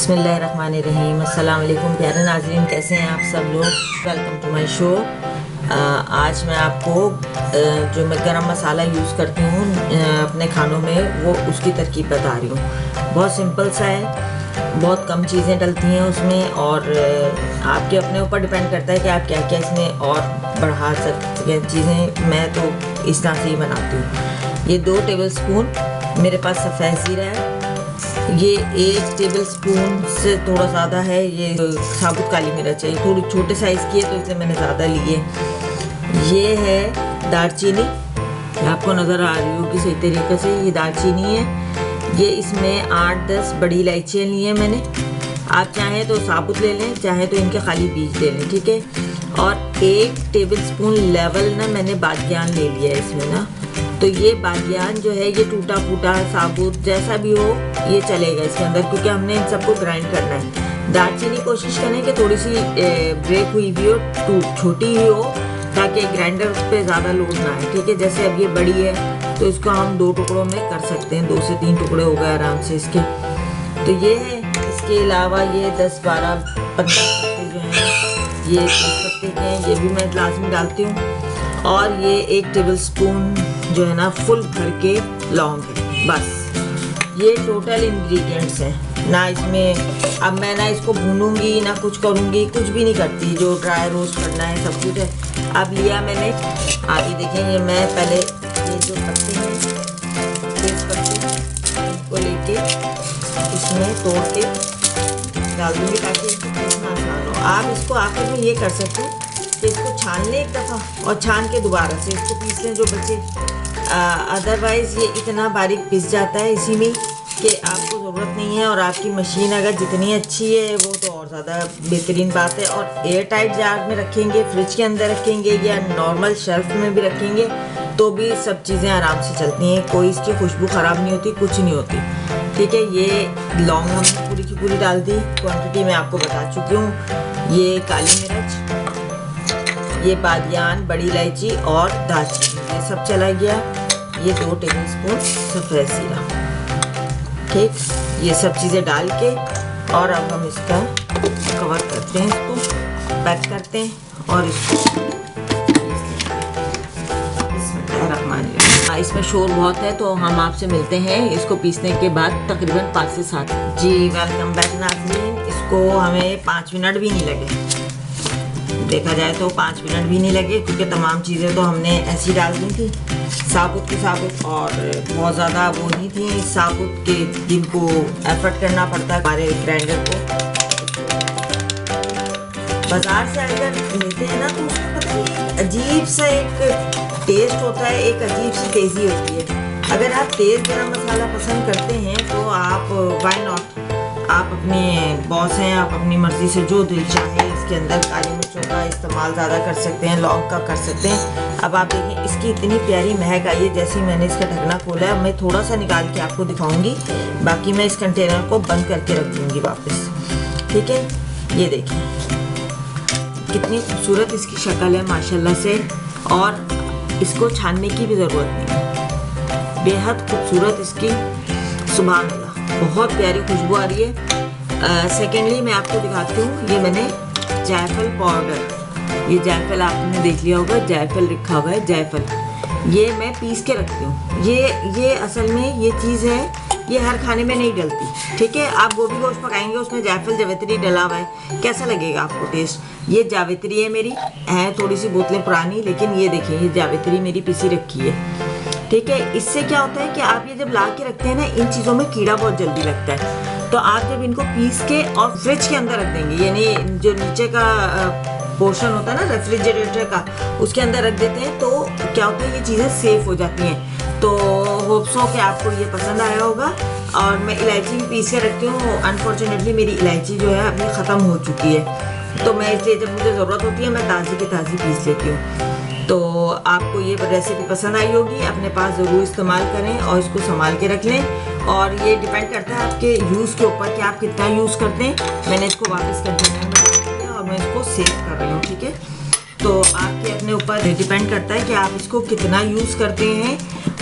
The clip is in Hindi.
बिस्मिल्लाहिर्रहमानिर्रहीम। अस्सलाम वालेकुम प्यारे नाज़रीन, कैसे हैं आप सब लोग। Welcome to my show. आज मैं आपको जो मैं गरम मसाला यूज़ करती हूँ अपने खानों में, वो उसकी तरकीब बता रही हूँ। बहुत सिंपल सा है, बहुत कम चीज़ें डलती हैं उसमें, और आपके अपने ऊपर डिपेंड करता है कि आप क्या क्या इसमें और बढ़ा सकते हैं चीज़ें। मैं तो इस तरह से ही बनाती हूँ। ये 2 टेबल स्पून मेरे पास सफ़ेद ज़ीरा है। ये 1 टेबल स्पून से थोड़ा ज़्यादा है ये साबुत काली मिर्च है, थोड़ी छोटे साइज़ की है तो इसलिए मैंने ज़्यादा ली है। ये है दालचीनी, आपको नज़र आ रही होगी सही तरीके से, ये दालचीनी है। ये इसमें 8-10 बड़ी इलायचियाँ ली हैं मैंने। आप चाहें तो साबुत ले लें, चाहें तो इनके खाली बीज ले लें, ठीक है। और 1 टेबल स्पून लेवल ना मैंने बादियान ले लिया है इसमें ना। तो ये बादियान जो है ये टूटा फूटा साबुत जैसा भी हो ये चलेगा इसके अंदर, क्योंकि हमने इन सबको ग्राइंड करना है। दालचीनी कोशिश करें कि थोड़ी सी ब्रेक हुई भी हो, छोटी ही हो, ताकि ग्राइंडर पे ज़्यादा लोड ना आए, ठीक है। जैसे अब ये बड़ी है तो इसको हम 2 टुकड़ों में कर सकते हैं, 2 से 3 टुकड़े हो गए आराम से इसके। तो ये है। इसके अलावा ये 10-12-15 पत्ते जो हैं ये 10 पत्ते के हैं, ये भी मैं लाजमी डालती हूँ। और ये 1 टेबल स्पून जो है ना फुल भर के लौंग है। बस ये टोटल इंग्रेडिएंट्स हैं ना इसमें। अब मैं ना इसको भूनूंगी ना कुछ करूँगी, कुछ भी नहीं करती, जो ड्राई रोस्ट करना है सब कुछ है। अब लिया मैंने, आगे देखें, ये मैं पहले ये जो पत्ते हैं तेज पत्ते को लेके इसमें तोड़ के डाल दूँगी ताकि इसको पीसना आसान हो। आप इसको आखिर में ये कर सकते हैं कि इसको छान लें एक दफ़ा और छान के दोबारा से इसको पीस लें जो बचे। अदरवाइज़ ये इतना बारीक पिस जाता है इसी में कि आपको ज़रूरत नहीं है। और आपकी मशीन अगर जितनी अच्छी है वो तो और ज़्यादा बेहतरीन बात है। और एयर टाइट जार में रखेंगे, फ्रिज के अंदर रखेंगे या नॉर्मल शेल्फ में भी रखेंगे तो भी सब चीज़ें आराम से चलती हैं, कोई इसकी खुशबू ख़राब नहीं होती, कुछ नहीं होती, ठीक है। ये लौंग हमने पूरी की पूरी डाल दी, क्वान्टिटी मैं आपको बता चुकी हूँ। ये काली मिर्च, ये बादियान, बड़ी इलायची और दालचीनी, ये सब चला गया। ये 2 टेबल स्पून सफ़ेद ज़ीरा, ठीक। ये सब चीज़ें डाल के और अब हम इसका कवर करते हैं, इसको पैक करते हैं और इसको इसमें शोर बहुत है तो हम आपसे मिलते हैं इसको पीसने के बाद तकरीबन 5 से 7। जी वेलकम बैक नाज़रीन। इसको हमें 5 मिनट भी नहीं लगे, देखा जाए तो 5 मिनट भी नहीं लगे, क्योंकि तमाम चीज़ें तो हमने ऐसी डाल दी थी साबुत की साबुत, और बहुत ज़्यादा वो नहीं थी साबुत के जिनको एफर्ट करना पड़ता है हमारे ग्राइंडर को। बाज़ार से अगर मिलते हैं ना तो उसमें पता नहीं अजीब सा एक टेस्ट होता है, एक अजीब सी तेज़ी होती है। अगर आप तेज़ गरम मसाला पसंद करते हैं तो आप व्हाई नॉट, आप अपने बॉस हैं, आप अपनी मर्ज़ी से जो दिल चाहे इसके अंदर काली मिर्चों का इस्तेमाल ज़्यादा कर सकते हैं, लौंग का कर सकते हैं। अब आप देखें इसकी इतनी प्यारी महक आई है। जैसे ही मैंने इसका ढकना खोला है, मैं थोड़ा सा निकाल के आपको दिखाऊंगी, बाकी मैं इस कंटेनर को बंद करके रख दूँगी वापस, ठीक है। ये देखें कितनी खूबसूरत इसकी शक्ल है माशाल्लाह से, और इसको छानने की भी ज़रूरत नहीं है, बेहद खूबसूरत इसकी, सुभान अल्लाह, बहुत प्यारी खुशबू आ रही है। सेकेंडली मैं आपको दिखाती हूँ, ये मैंने जायफल पाउडर, ये जायफल आपने देख लिया होगा, जायफल रखा हुआ है, जायफल ये मैं पीस के रखती हूँ। ये असल में ये चीज़ है, ये हर खाने में नहीं डलती, ठीक है। आप गोभी गोश्त पकाएंगे उसमें जायफल जावित्री डला हुआ है, कैसा लगेगा आपको टेस्ट। ये जावित्री है मेरी, है थोड़ी सी बोतलें पुरानी, लेकिन ये देखिए ये जावित्री मेरी पिसी रखी है, ठीक है। इससे क्या होता है कि आप ये जब ला के रखते हैं ना, इन चीज़ों में कीड़ा बहुत जल्दी लगता है, तो आप जब इनको पीस के और फ्रिज के अंदर रख देंगे, यानी जो नीचे का पोर्शन होता है ना रेफ्रिजरेटर का, उसके अंदर रख देते हैं, तो क्या होता है ये चीज़ें सेफ़ हो जाती हैं। तो होप्स हो कि आपको ये पसंद आया होगा। और मैं इलायची भी पीस के रखती हूँ, अनफॉर्चुनेटली मेरी इलायची जो है अभी ख़त्म हो चुकी है, तो मैं इसलिए जब मुझे ज़रूरत होती है मैं ताज़ी की ताज़ी पीस लेती हूँ। तो आपको ये रेसिपी पसंद आई होगी, अपने पास ज़रूर इस्तेमाल करें और इसको संभाल के रख लें। और ये डिपेंड करता है आपके यूज़ के ऊपर कि आप कितना यूज़ करते हैं। मैंने इसको वापस कंटेनर में रख दिया और मैं इसको सेव कर रही हूँ, ठीक है। तो आपके अपने ऊपर डिपेंड करता है कि आप इसको कितना यूज़ करते हैं